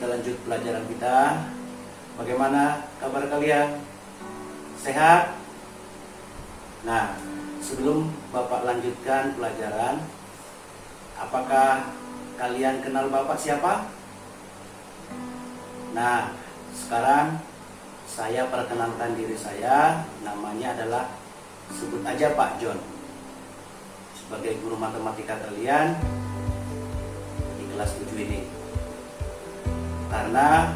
kita lanjut pelajaran kita. Bagaimana kabar kalian? Sehat? Nah, sebelum Bapak lanjutkan pelajaran, apakah kalian kenal Bapak siapa? Nah, sekarang saya perkenalkan diri saya. Namanya adalah, sebut aja Pak John. Sebagai guru matematika kalian di kelas 7 ini. Karena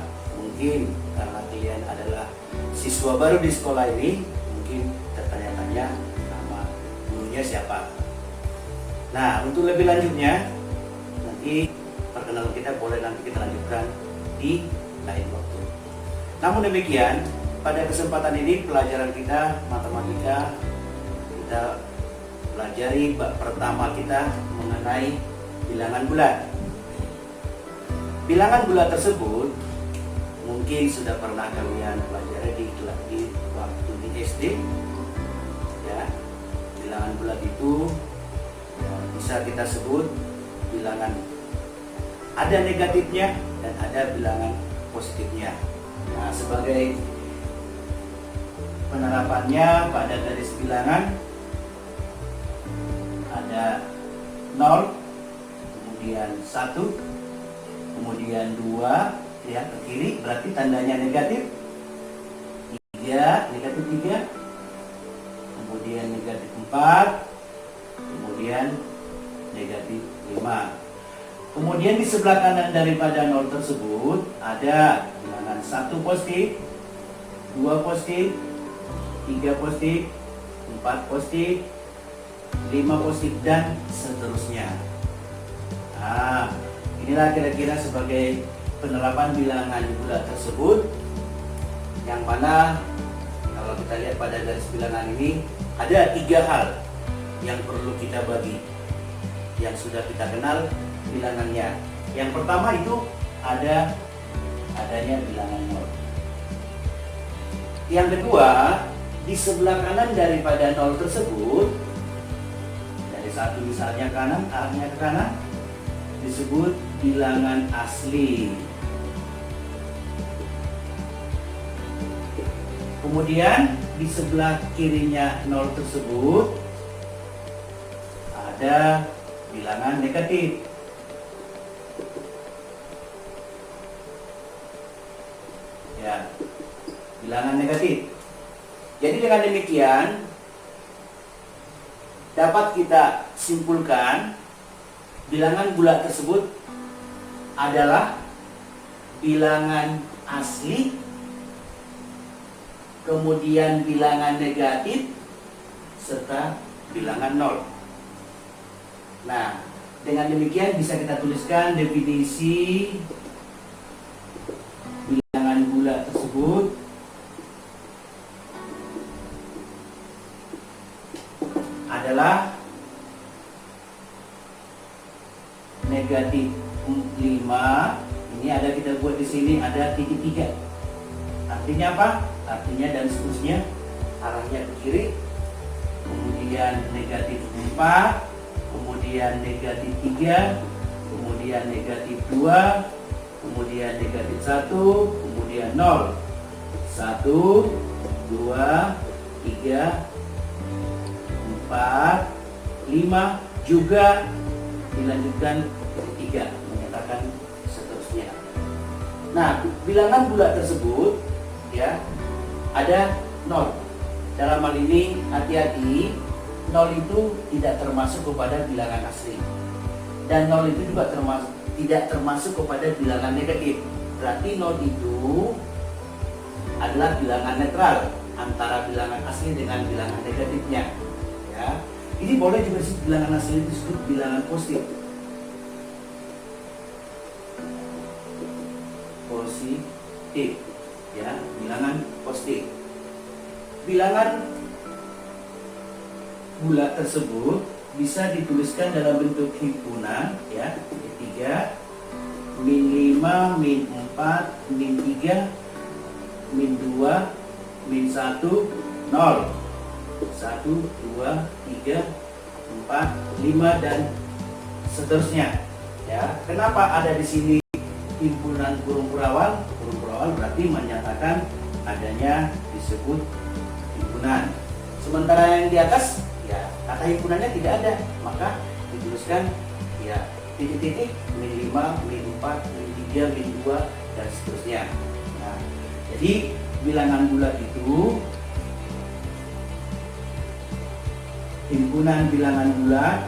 kalian adalah siswa baru di sekolah ini, mungkin tertanya-tanya nama gurunya siapa. Nah, untuk lebih lanjutnya, nanti perkenalan kita boleh nanti kita lanjutkan di lain waktu. Namun demikian, pada kesempatan ini pelajaran kita matematika, kita pelajari bab pertama kita mengenai bilangan bulat. Bilangan bulat tersebut mungkin sudah pernah kalian pelajari di waktu di SD, ya. Bilangan bulat itu ya, bisa kita sebut bilangan ada negatifnya dan ada bilangan positifnya. Nah, sebagai penerapannya pada garis bilangan ada 0, kemudian 1, kemudian 2, ya, ke kiri berarti tandanya negatif. 3, negatif 3, kemudian negatif 4, kemudian negatif 5. Kemudian di sebelah kanan daripada 0 tersebut ada bilangan 1 positif, 2 positif, 3 positif, 4 positif, 5 positif, dan seterusnya. Nah, inilah kira-kira sebagai penerapan bilangan bulat tersebut, yang mana kalau kita lihat pada garis bilangan ini ada 3 hal yang perlu kita bagi, yang sudah kita kenal bilangannya. Yang pertama itu adanya bilangan 0. Yang kedua, di sebelah kanan daripada 0 tersebut, dari 1 misalnya kanan, arahnya ke kanan, disebut bilangan asli. Kemudian di sebelah kirinya 0 tersebut ada bilangan negatif. Ya, bilangan negatif. Jadi dengan demikian dapat kita simpulkan bilangan bulat tersebut adalah bilangan asli, kemudian bilangan negatif, serta bilangan 0. Nah, dengan demikian bisa kita tuliskan definisi bilangan bulat tersebut adalah negatif 5. Ini ada kita buat di sini ada titik 3. Artinya apa? Artinya dan seterusnya, arahnya ke kiri. Kemudian negatif 4, kemudian negatif 3, kemudian negatif 2, kemudian negatif 1, kemudian 0. 1, 2, 3, 4, 5, juga dilanjutkan titik 3, menyatakan seterusnya. Nah, bilangan bulat tersebut ya ada 0. Dalam hal ini hati-hati, 0 itu tidak termasuk kepada bilangan asli, dan 0 itu juga tidak termasuk kepada bilangan negatif. Berarti 0 itu adalah bilangan netral antara bilangan asli dengan bilangan negatifnya. Ya, ini boleh juga sih bilangan asli disebut bilangan positif. Positif, ya, bilangan positif. Bilangan bulat tersebut bisa dituliskan dalam bentuk himpunan, ya, 3, min 5, min 4, min 3, min 2, min 1, 0. 1, 2, 3, 4, 5, dan seterusnya. Ya, kenapa ada di sini himpunan huruf awal berarti menyatakan adanya disebut himpunan. Sementara yang di atas ya kata himpunannya tidak ada, maka dituliskan ya titik-titik min 5, min 4, min 3, min 2 dan seterusnya. Nah, jadi bilangan bulat itu himpunan bilangan bulat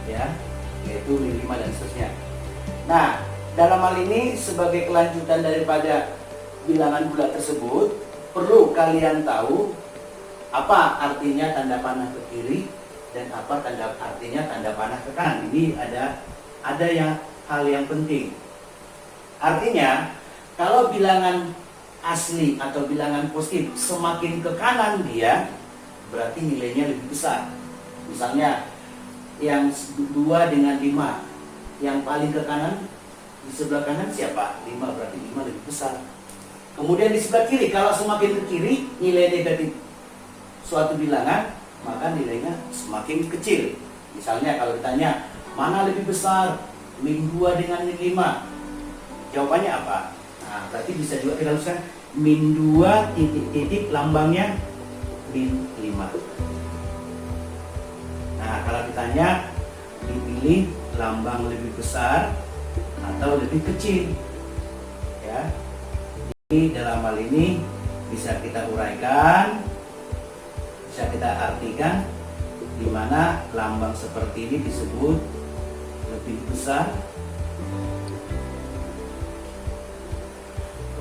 ya, yaitu min 5 dan seterusnya. Nah, dalam hal ini sebagai kelanjutan daripada bilangan bulat tersebut, perlu kalian tahu apa artinya tanda panah ke kiri dan apa artinya tanda panah ke kanan. Ini ada hal yang penting. Artinya, kalau bilangan asli atau bilangan positif semakin ke kanan dia, berarti nilainya lebih besar. Misalnya yang 2 dengan 5, yang paling ke kanan di sebelah kanan siapa? 5, berarti 5 lebih besar. Kemudian di sebelah kiri, kalau semakin ke kiri nilai negatif suatu bilangan, maka nilainya semakin kecil. Misalnya kalau ditanya mana lebih besar, min 2 dengan min 5, jawabannya apa? Nah, berarti bisa juga kita tuliskan min 2 titik lambangnya min 5. Nah, kalau ditanya dipilih lambang lebih besar atau lebih kecil, ya. Jadi dalam hal ini bisa kita uraikan, bisa kita artikan di mana lambang seperti ini disebut lebih besar,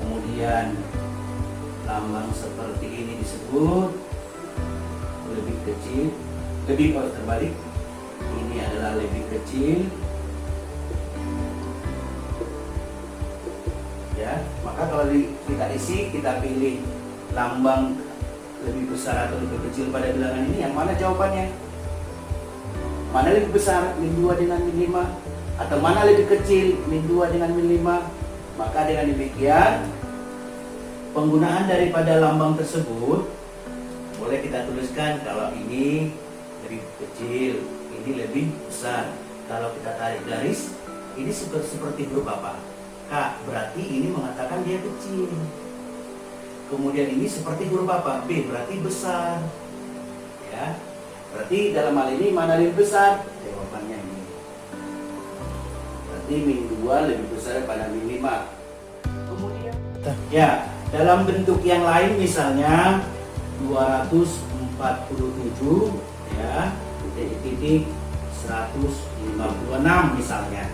kemudian lambang seperti ini disebut lebih kecil, terbalik, ini adalah lebih kecil. Ya, maka kalau kita isi, kita pilih lambang lebih besar atau lebih kecil pada bilangan ini, yang mana jawabannya? Mana lebih besar, min 2 dengan min 5, atau mana lebih kecil, min 2 dengan min 5? Maka dengan demikian, penggunaan daripada lambang tersebut boleh kita tuliskan kalau ini lebih kecil, ini lebih besar. Kalau kita tarik garis, ini seperti huruf apa? K, berarti ini mengatakan dia kecil. Kemudian ini seperti huruf apa? B, berarti besar. Ya, berarti dalam hal ini mana lebih besar? Jawabannya ini. Berarti min 2 lebih besar daripada min 5. Kemudian, ya, dalam bentuk yang lain misalnya 247 ya, titik 156 misalnya.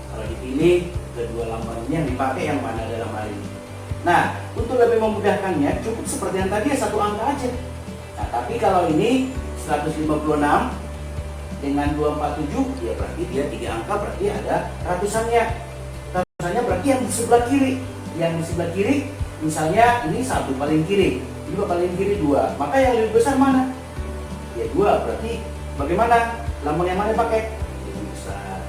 Kalau dipilih kedua lambang ini yang dipakai yang mana dalam hal ini. Nah, untuk lebih memudahkannya cukup seperti yang tadi ya, satu angka aja. Nah, tapi kalau ini 156 dengan 247 ya berarti dia 3 angka, berarti ada ratusannya. Ratusannya berarti yang di sebelah kiri. Yang di sebelah kiri misalnya ini 1 paling kiri, 2 paling kiri 2. Maka yang lebih besar mana? Ya 2, berarti bagaimana? Lambang yang mana pakai? Lebih besar.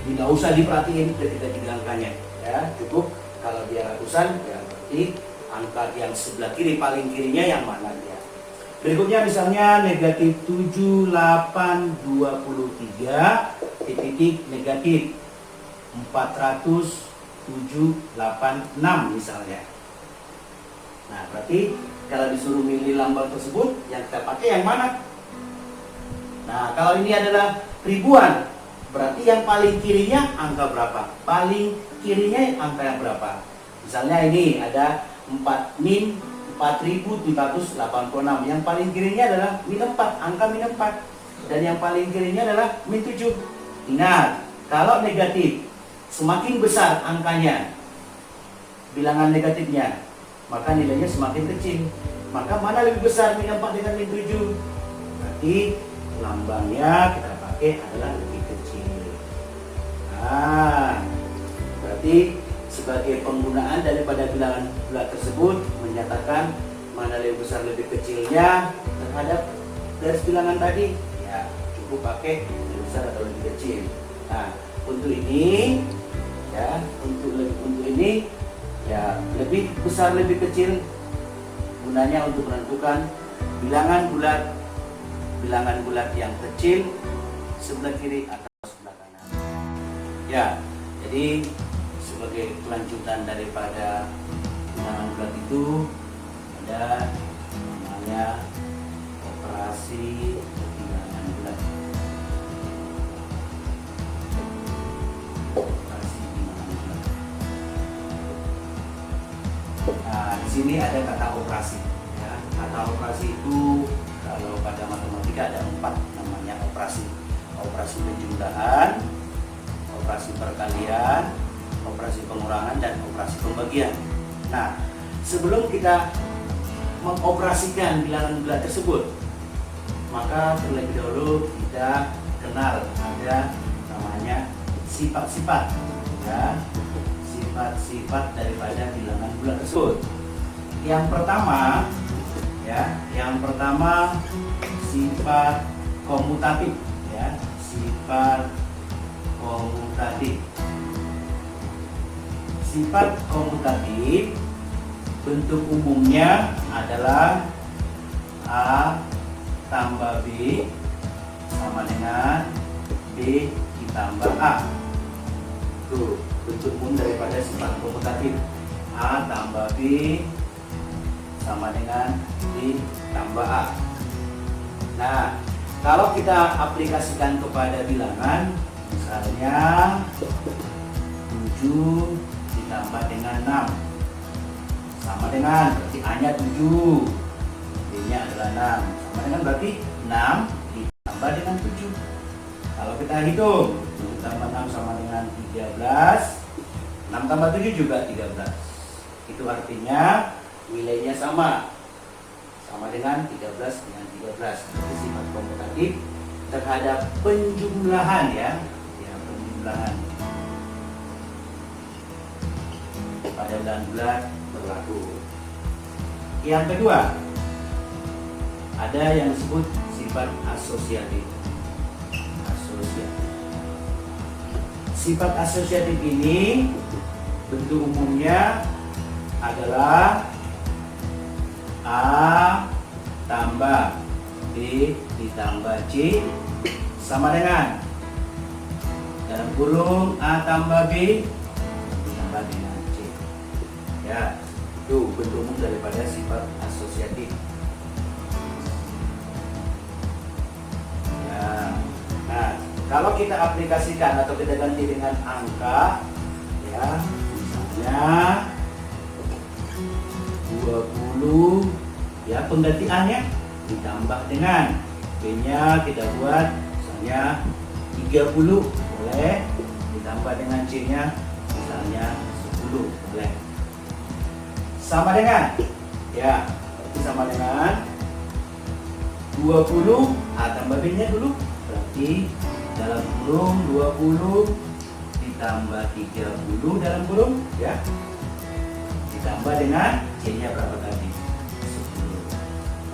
Tidak usah diperhatiin ketika 3 angkanya, ya cukup kalau dia ratusan ya berarti angka yang sebelah kiri paling kirinya yang mana dia. Berikutnya misalnya negatif 7, 8, 23 titik negatif 400, 7, 8, 6 misalnya. Nah berarti kalau disuruh milih lambang tersebut yang kita pakai yang mana? Nah kalau ini adalah ribuan, berarti yang paling kirinya angka berapa? Paling kirinya angka yang berapa? Misalnya ini ada 4 min 4786. Yang paling kirinya adalah min 4, angka min 4. Dan yang paling kirinya adalah min 7. Ingat, kalau negatif semakin besar angkanya, bilangan negatifnya, maka nilainya semakin kecil. Maka mana lebih besar, min 4 dengan min 7? Berarti lambangnya kita pakai adalah lebih kecil. Nah, berarti sebagai penggunaan daripada bilangan bulat tersebut menyatakan mana lebih besar lebih kecilnya terhadap garis bilangan tadi, ya cukup pakai lebih besar atau lebih kecil. Nah untuk ini ya, untuk ini ya lebih besar lebih kecil gunanya untuk menentukan bilangan bulat yang kecil sebelah kiri atau sebelah kanan. Ya, jadi sebagai kelanjutan daripada bilangan bulat itu ada namanya operasi bilangan bulat. Operasi bilangan bulat. Nah, di sini ada kata operasi. Ya, kata operasi itu kalau pada matematika ada 4 namanya operasi. Operasi penjumlahan, operasi perkalian, operasi pengurangan, dan operasi pembagian. Nah, sebelum kita mengoperasikan bilangan bulat tersebut, maka terlebih dahulu kita kenal ada namanya sifat-sifat, ya, sifat-sifat daripada bilangan bulat tersebut. Yang pertama, sifat komutatif, ya, sifat komutatif. Sifat komutatif bentuk umumnya adalah A tambah B sama dengan B ditambah A. Tuh, bentuk umum daripada sifat komutatif. A tambah B sama dengan B tambah A. Nah, kalau kita aplikasikan kepada bilangan, misalnya 7 ditambah dengan 6 sama dengan, berarti A-nya 7, B-nya adalah 6, sama dengan berarti 6 ditambah dengan 7. Kalau kita hitung, 7 tambah 6 sama dengan 13, 6 tambah 7 juga 13. Itu artinya nilainya sama dengan 13 dengan 13. Itu sifat komutatif terhadap penjumlahan, ya, penjumlahan pada bilangan bulat berlaku. Yang kedua, ada yang disebut sifat asosiatif. Sifat asosiatif ini bentuk umumnya adalah A tambah B ditambah C sama dengan, dalam kurung, A tambah B ditambah dengan C. Ya, itu bentuk umum daripada sifat asosiatif. Ya. Nah, kalau kita aplikasikan atau kita ganti dengan angka, ya, misalnya 20, ya, penggantiannya ditambah dengan B-nya kita buat misalnya 30, boleh, ditambah dengan C-nya misalnya 10, boleh. Sama dengan, ya, berarti sama dengan 20, A tambah B-nya dulu, berarti dalam kurung 20 ditambah 30 dalam kurung, ya, ditambah dengan C-nya berapa tadi? 10.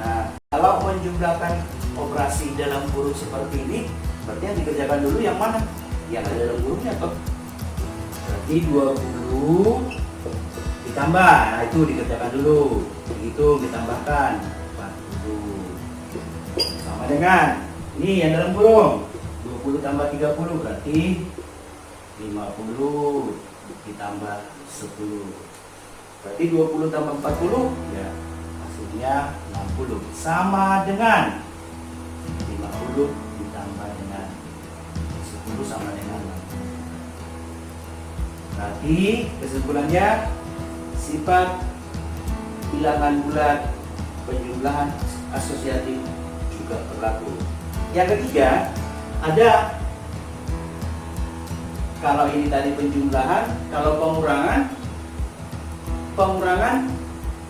Nah, kalau menjumlahkan operasi dalam kurung seperti ini, berarti yang dikerjakan dulu yang mana? Yang ada dalam kurungnya, toh. Berarti 20 ditambah, nah itu dikerjakan dulu. Begitu ditambahkan 40. Sama dengan ini yang dalam kurung. 20 tambah 30 berarti 50 ditambah 10. Berarti 20 tambah 40, ya, hasilnya 60. Sama dengan 50 ditambah dengan 10 sama dengan 60. Berarti kesimpulannya, sifat bilangan bulat penjumlahan asosiatif juga berlaku. Yang ketiga, ada, kalau ini tadi penjumlahan, kalau pengurangan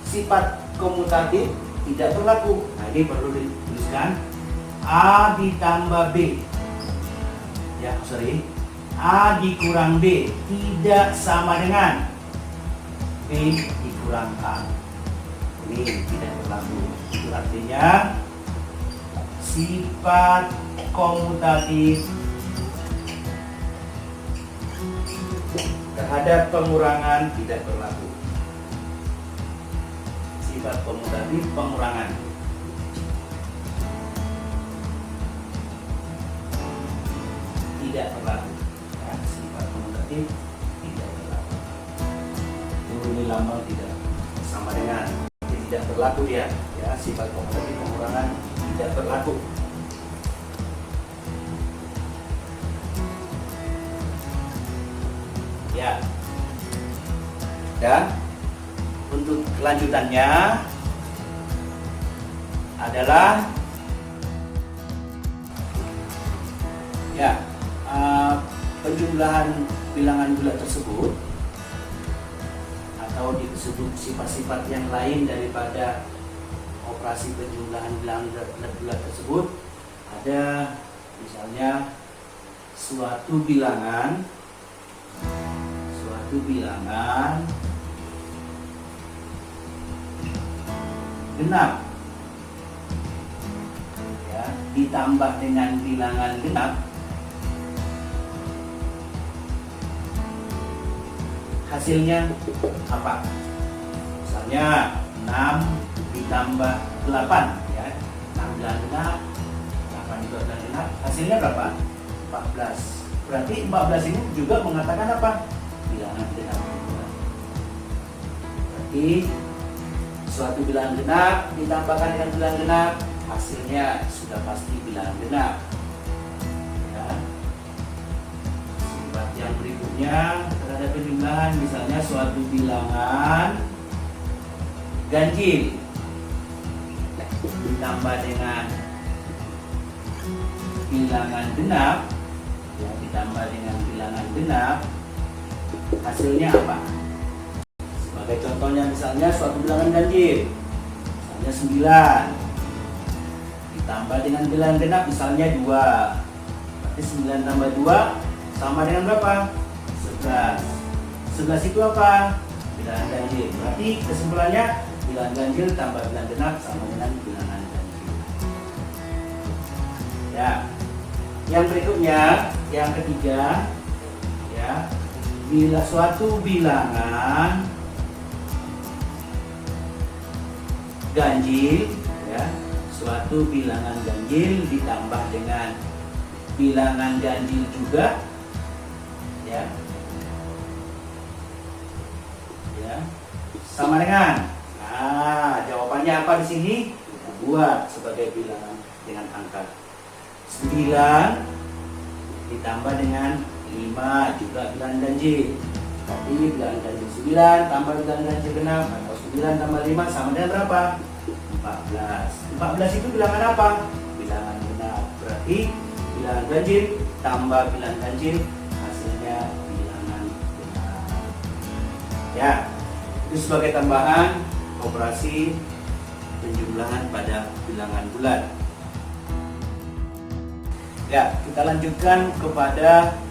sifat komutatif tidak berlaku. Nah, ini perlu dituliskan A ditambah B, ya, A dikurang B tidak sama dengan B dikurang A. Ini tidak berlaku. Itu artinya sifat komutatif terhadap pengurangan tidak berlaku. sifat komutatif pengurangan. Tidak berlaku. Ya, sifat komutatif tidak berlaku. Ini lambang tidak sama dengan tidak berlaku dia. Ya, sifat komutatif pengurangan tidak berlaku. Ya. Dan untuk kelanjutannya adalah ya penjumlahan bilangan bulat tersebut atau disebut sifat-sifat yang lain daripada operasi penjumlahan bilangan bulat tersebut ada misalnya suatu bilangan genap ya, ditambah dengan bilangan genap hasilnya apa? Misalnya 6 ditambah 8 ya, 6 bilangan genap, 8 juga bilangan genap, hasilnya berapa? 14. Berarti 14 ini juga mengatakan apa? Bilangan genap. Berarti suatu bilangan genap ditambahkan dengan bilangan genap, hasilnya sudah pasti bilangan genap. Ya. Sifat yang berikutnya terhadap penjumlahan, misalnya suatu bilangan ganjil ditambah dengan bilangan genap, ya, ditambah dengan bilangan genap, hasilnya apa? Sebagai contohnya misalnya suatu bilangan ganjil, misalnya 9 ditambah dengan bilangan genap misalnya 2, berarti 9 tambah 2 sama dengan berapa? 11. 11 itu apa? Bilangan ganjil. Berarti kesimpulannya bilangan ganjil tambah bilangan genap sama dengan bilangan ganjil. Ya. Yang berikutnya, yang ketiga, ya, bila suatu bilangan ganjil, ya, suatu bilangan ganjil ditambah dengan bilangan ganjil juga, ya, ya, sama dengan, nah, jawabannya apa di sini? Kita buat sebagai bilangan dengan angka 9 ditambah dengan 5 juga bilangan ganjil. Tapi bilangan ganjil 9 tambah bilangan ganjil genap atau 9 tambah 5 sama dengan berapa? 14. 14 itu bilangan apa? Bilangan genap. Berarti bilangan ganjil tambah bilangan ganjil hasilnya bilangan genap. Ya, itu sebagai tambahan operasi penjumlahan pada bilangan bulat. Ya, kita lanjutkan kepada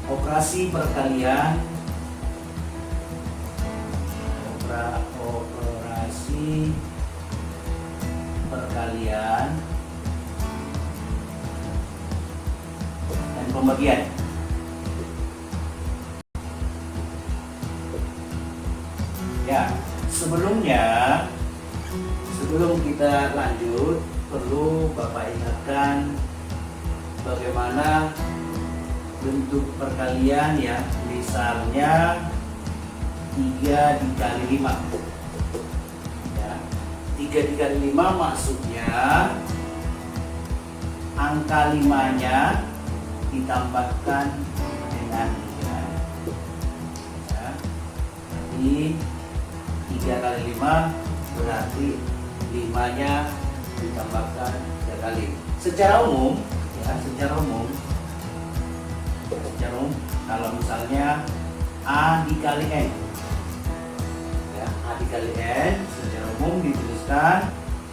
operasi perkalian. Operasi perkalian dan pembagian. Ya, sebelum kita lanjut, perlu Bapak ingatkan bagaimana bentuk perkalian ya, misalnya 3 dikali 5 ya, 3 dikali 5 maksudnya angka 5-nya ditambahkan dengan 3 ya. Jadi 3 kali 5 berarti 5-nya ditambahkan 3 kali. Secara umum kalau misalnya A dikali N ya, A dikali N secara umum dituliskan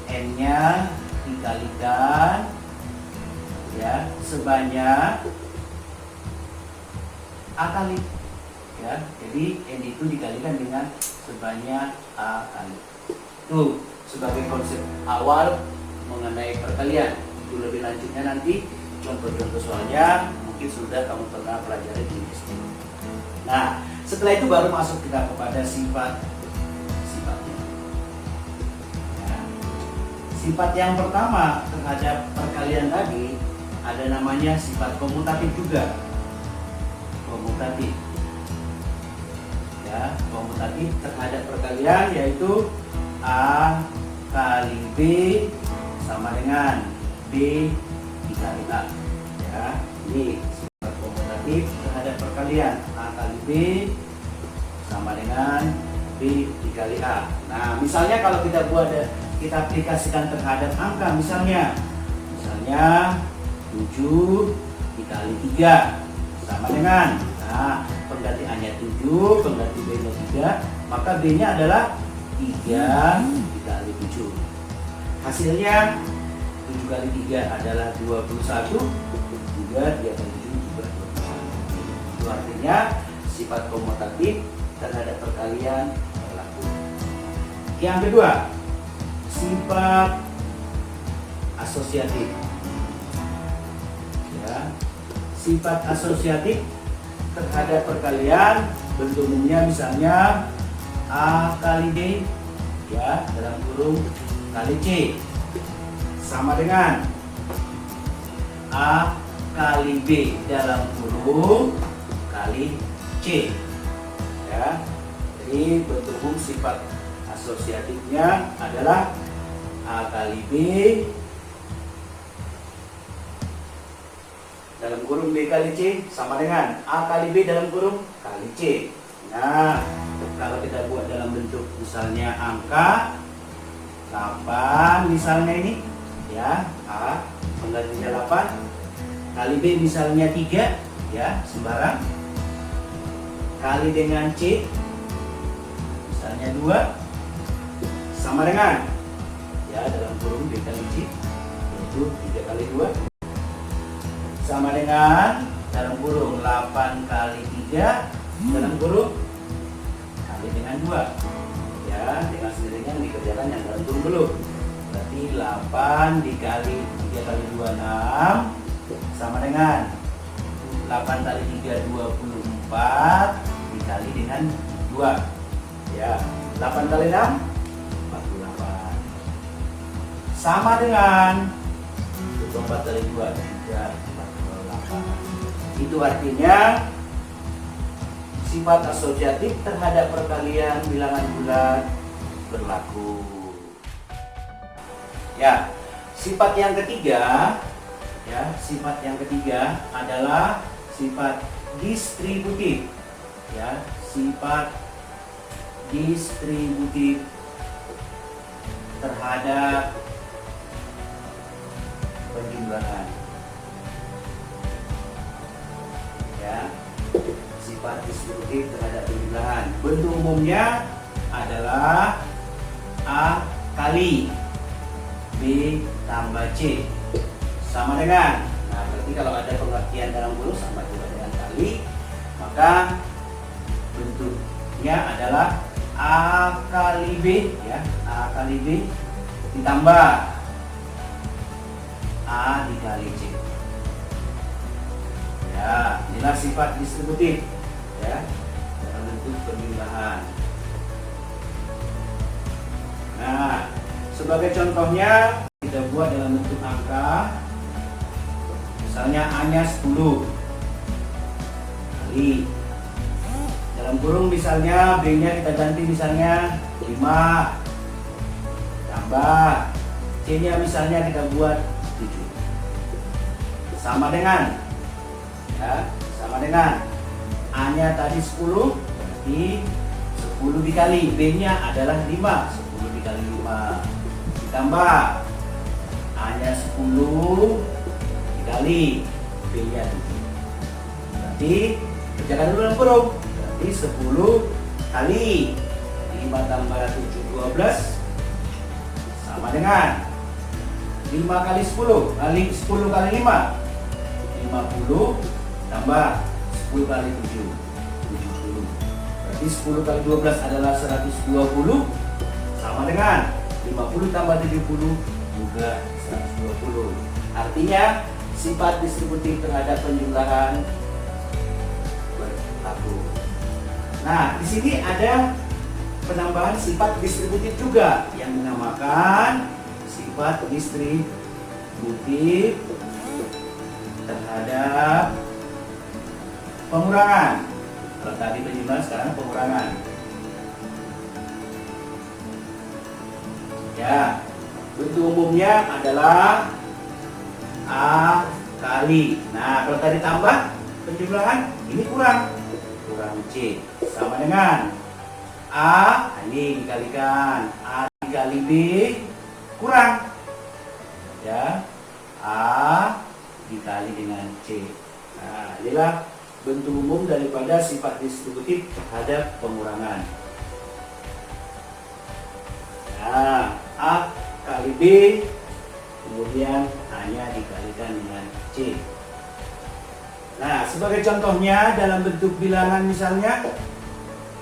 N-nya dikalikan ya sebanyak A kali ya, jadi N itu dikalikan dengan sebanyak A kali. Itu sebagai konsep awal mengenai perkalian. Itu lebih lanjutnya nanti contoh-contoh soalnya mungkin sudah kamu pernah pelajari di SD. Nah, setelah itu baru masuk kita kepada sifatnya. Sifat yang pertama terhadap perkalian tadi ada namanya sifat komutatif juga. Komutatif. Ya, komutatif terhadap perkalian yaitu A kali B sama dengan B dikali A. Ya, ini sifat komutatif terhadap perkalian A kali B sama dengan B dikali A. Nah, misalnya kalau kita kita aplikasikan terhadap angka, misalnya 7 dikali 3 sama dengan, nah pengganti A nya 7, pengganti B nya 3, maka B nya adalah 3 dikali 7. Hasilnya 7 kali 3 adalah 21, juga 3 kali 7 juga 21. Itu artinya sifat komutatif terhadap perkalian berlaku. Yang kedua, sifat asosiatif. Ya, sifat asosiatif terhadap perkalian bentuk umumnya misalnya A kali B, ya, dalam kurung kali C sama dengan A kali B dalam kurung kali C. Ya, jadi bentuk umum sifat asosiatifnya adalah A kali B dalam kurung B kali C sama dengan A kali B dalam kurung kali C. Nah, kalau kita buat dalam bentuk misalnya angka 8 misalnya ini, ya, A penggantinya 8 kali B misalnya 3, ya, sembarang, kali dengan C misalnya 2 sama dengan, ya, dalam kurung B kali C yaitu 3 kali 2 sama dengan dalam kurung 8 kali 3 dalam kurung kali dengan 2, ya, dengan sendirinya dikerjakan yang dalam kurung dulu. Berarti 8 dikali 3 kali 2 6 sama dengan 8 kali 3 24 dikali dengan 2, ya, 8 kali 6 sama dengan 24 kali 2 3 48. Itu artinya sifat asosiatif terhadap perkalian bilangan bulat berlaku. Ya, sifat yang ketiga, ya, sifat yang ketiga adalah sifat distributif. Ya, sifat distributif terhadap penjumlahan. Ya, sifat distributif terhadap penjumlahan. Bentuk umumnya adalah A kali B tambah C sama dengan, nah berarti kalau ada pengertian dalam kurung sama juga dengan kali, maka bentuknya adalah A kali B, ya, A kali B ditambah A dikali C. Ya, inilah sifat distributif, ya, dalam bentuk penjumlahan. Nah, sebagai contohnya kita buat dalam bentuk angka, misalnya A-nya 10 kali, dalam kurung misalnya B-nya kita ganti misalnya 5 tambah C-nya misalnya kita buat 7 sama dengan, ya, sama dengan A-nya tadi 10, berarti 10 dikali B-nya adalah 5, 10 dikali 5 ditambah A-nya 10 dikali B-nya 7, berarti kerjakan dulu dalam kurung, berarti 10 kali 5 tambah 7 12 sama dengan 5 kali 10 kali 10 kali 5 50 tambah 10 kali 7 70, berarti 10 kali 12 adalah 120 sama dengan 50 tambah 70 juga 120. Artinya sifat distributif terhadap penjumlahan berlaku. Nah, di sini ada penambahan sifat distributif juga yang dinamakan sifat sifat distributif terhadap pengurangan. Kalau tadi penjumlahan, sekarang pengurangan. Ya, bentuk umumnya adalah A kali. Nah, kalau tadi tambah penjumlahan, ini kurang C, sama dengan A, ini dikalikan A dikali B kurang, ya, A dikali dengan C. Nah, inilah bentuk umum daripada sifat distributif terhadap pengurangan. Nah, A kali B, kemudian hanya dikalikan dengan C. Nah, sebagai contohnya dalam bentuk bilangan misalnya,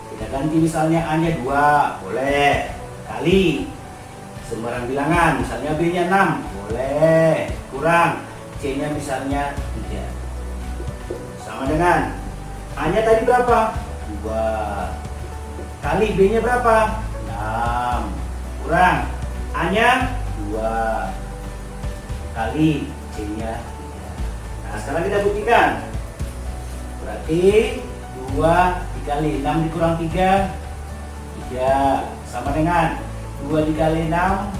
kita ganti misalnya A-nya 2, boleh, kali sembarang bilangan, misalnya B-nya 6, boleh, kurang, C-nya misalnya 3. Sama dengan A-nya tadi berapa? 2. Kali B-nya berapa? 6. Kurang, A-nya 2. Kali C-nya 3. Nah, sekarang kita buktikan. Berarti 2 dikali 6 dikurang 3, 3. Sama dengan 2 dikali 6,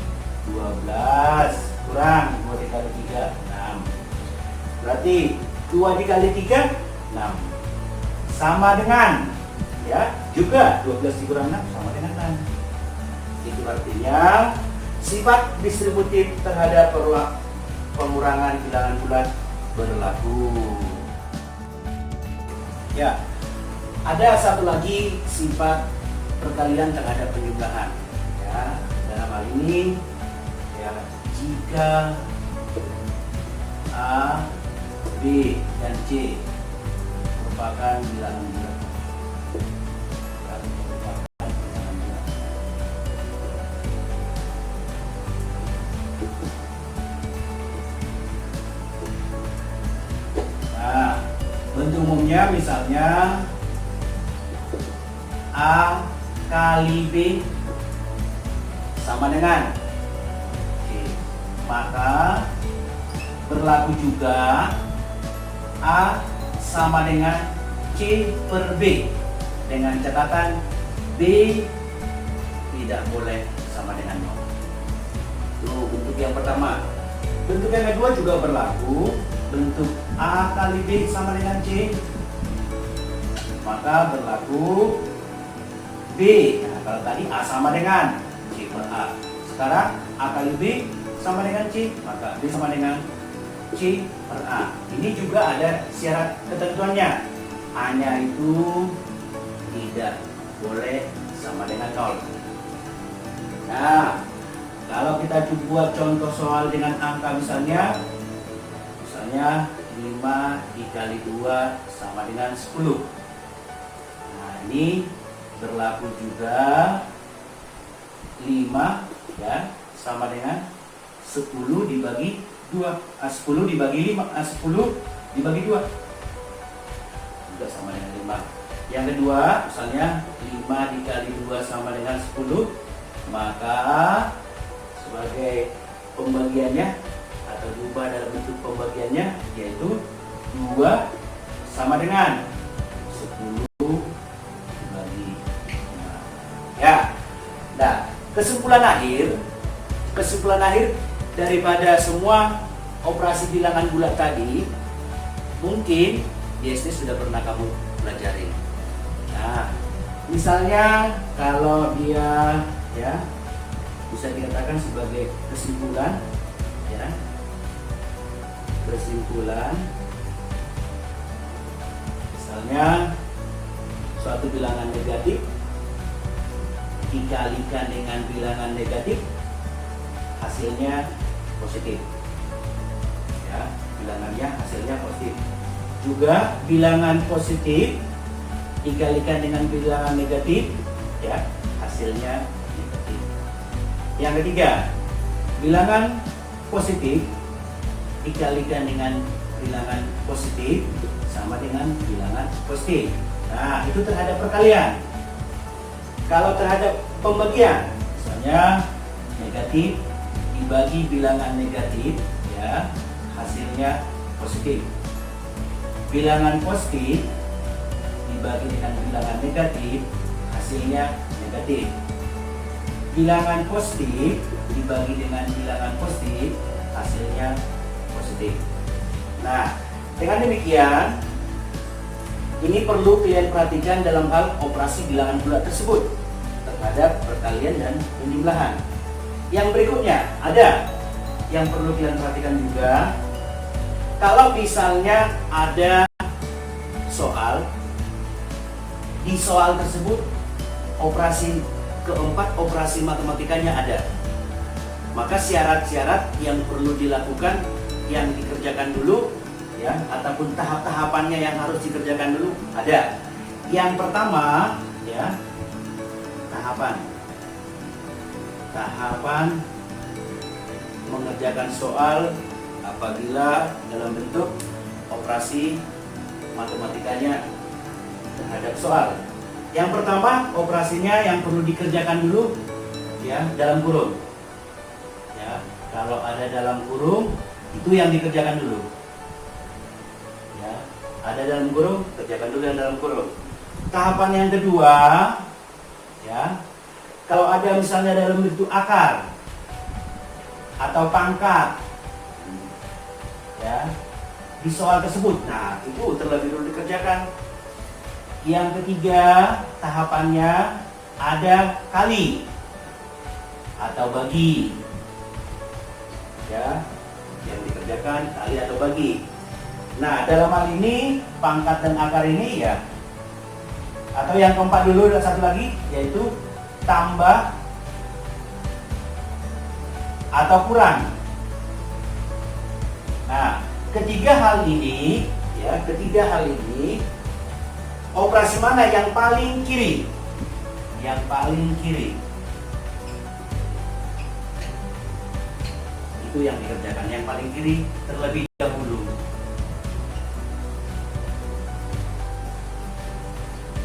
12. Kurang 2 dikali 3, 6. Berarti 2 dikali 3, 6. Sama dengan, ya, juga 12 dikurang 6 sama dengan 6. Itu artinya sifat distributif terhadap pengurangan bilangan bulat berlaku. Ya, ada satu lagi sifat perkalian terhadap penjumlahan. Ya, dalam hal ini, ya, jika A, B, dan C merupakan bilangan bulat. Nah, bentuk umumnya misalnya A kali B sama dengan C, maka berlaku juga A sama dengan C per B, dengan catatan B tidak boleh sama dengan 0. Itu bentuk yang pertama. Bentuk yang kedua juga berlaku. Bentuk A kali B sama dengan C, maka berlaku B. Nah, kalau tadi A sama dengan C per A, sekarang A kali B sama dengan C, maka B sama dengan C per A. Ini juga ada syarat ketentuannya. A-nya itu tidak boleh sama dengan 0. Nah, kalau kita buat contoh soal dengan angka misalnya 5 dikali 2 sama dengan 10. Nah, ini berlaku juga 5, ya, sama dengan 10 dibagi 2. 10 dibagi 5, 10 dibagi 2 juga sama dengan 5. Yang kedua, misalnya 5 dikali 2 sama dengan 10, maka sebagai pembagiannya atau diubah dalam bentuk pembagiannya, yaitu 2 sama dengan 10 dibagi 5. Ya. Nah, kesimpulan akhir daripada semua operasi bilangan bulat tadi, mungkin di SD sudah pernah kamu pelajari. Nah, misalnya kalau dia, ya, bisa dikatakan sebagai kesimpulan, ya, misalnya suatu bilangan negatif dikalikan dengan bilangan negatif, hasilnya positif, ya, bilangannya hasilnya positif. Juga bilangan positif dikalikan dengan bilangan negatif, ya, hasilnya negatif. Yang ketiga, bilangan positif dikalikan dengan bilangan positif sama dengan bilangan positif. Nah, itu terhadap perkalian. Kalau terhadap pembagian, misalnya negatif dibagi bilangan negatif, ya, hasilnya positif. Bilangan positif dibagi dengan bilangan negatif, hasilnya negatif. Bilangan positif dibagi dengan bilangan positif, hasilnya positif. Nah, dengan demikian, ini perlu kalian perhatikan dalam hal operasi bilangan bulat tersebut terhadap perkalian dan penjumlahan. Yang berikutnya ada yang perlu kalian perhatikan juga. Kalau misalnya ada soal, di soal tersebut operasi keempat, operasi matematikanya ada, maka syarat-syarat yang perlu dilakukan, yang dikerjakan dulu, ya, ataupun tahap-tahapannya yang harus dikerjakan dulu ada. Yang pertama, ya, tahapan mengerjakan soal apabila dalam bentuk operasi matematikanya terhadap soal. Yang pertama, operasinya yang perlu dikerjakan dulu, ya, dalam kurung. Ya, kalau ada dalam kurung, itu yang dikerjakan dulu. Ya, ada dalam kurung, kerjakan dulu yang dalam kurung. Tahapan yang kedua, ya, kalau ada misalnya dalam bentuk akar atau pangkat, ya, di soal tersebut, nah itu terlebih dulu dikerjakan. Yang ketiga, tahapannya ada kali atau bagi, ya, yang dikerjakan kali atau bagi. Nah, dalam hal ini pangkat dan akar ini, ya, atau yang keempat dulu, ada satu lagi, yaitu tambah atau kurang. Nah, ketiga hal ini, operasi mana yang paling kiri? Yang paling kiri itu yang dikerjakan, yang paling kiri terlebih dahulu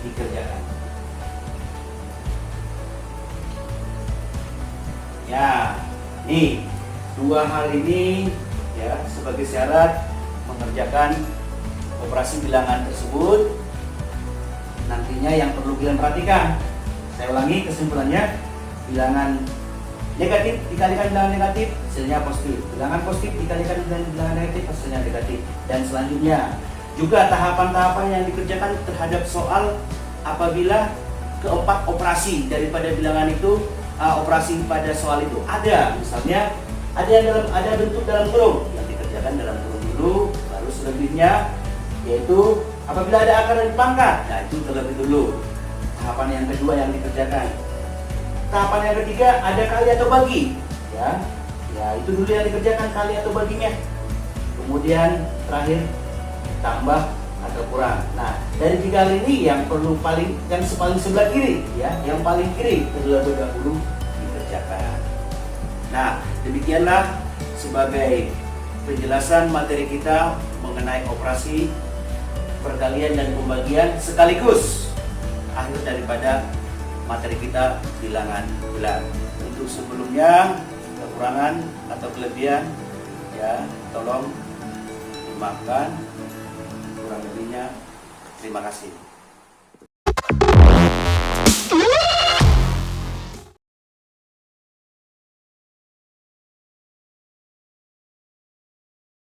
dikerjakan. Ya, nih dua hal ini, ya, sebagai syarat mengerjakan operasi bilangan tersebut. Nantinya yang perlu kalian perhatikan, saya ulangi kesimpulannya, bilangan negatif dikalikan bilangan negatif, hasilnya positif. Bilangan positif dikalikan dengan bilangan negatif, hasilnya negatif. Dan selanjutnya juga tahapan-tahapan yang dikerjakan terhadap soal apabila keempat operasi daripada bilangan itu, operasi pada soal itu ada. Misalnya ada bentuk dalam kurung, yang dikerjakan dalam kurung dulu, baru selebihnya, yaitu apabila ada akar dan pangkat, nah itu terlebih dulu. Tahapan yang kedua yang dikerjakan. Tahapan yang ketiga ada kali atau bagi, ya, itu dulu yang dikerjakan, kali atau baginya. Kemudian terakhir tambah atau kurang. Nah, dari tiga hal ini yang perlu yang paling sebelah kiri, ya, yang paling kiri terlebih dahulu dikerjakan. Nah, demikianlah sebagai penjelasan materi kita mengenai operasi perkalian dan pembagian, sekaligus akhir daripada materi kita bilangan bulat. Untuk sebelumnya kekurangan atau kelebihan, ya, tolong dimaafkan. Kurang lebihnya, terima kasih.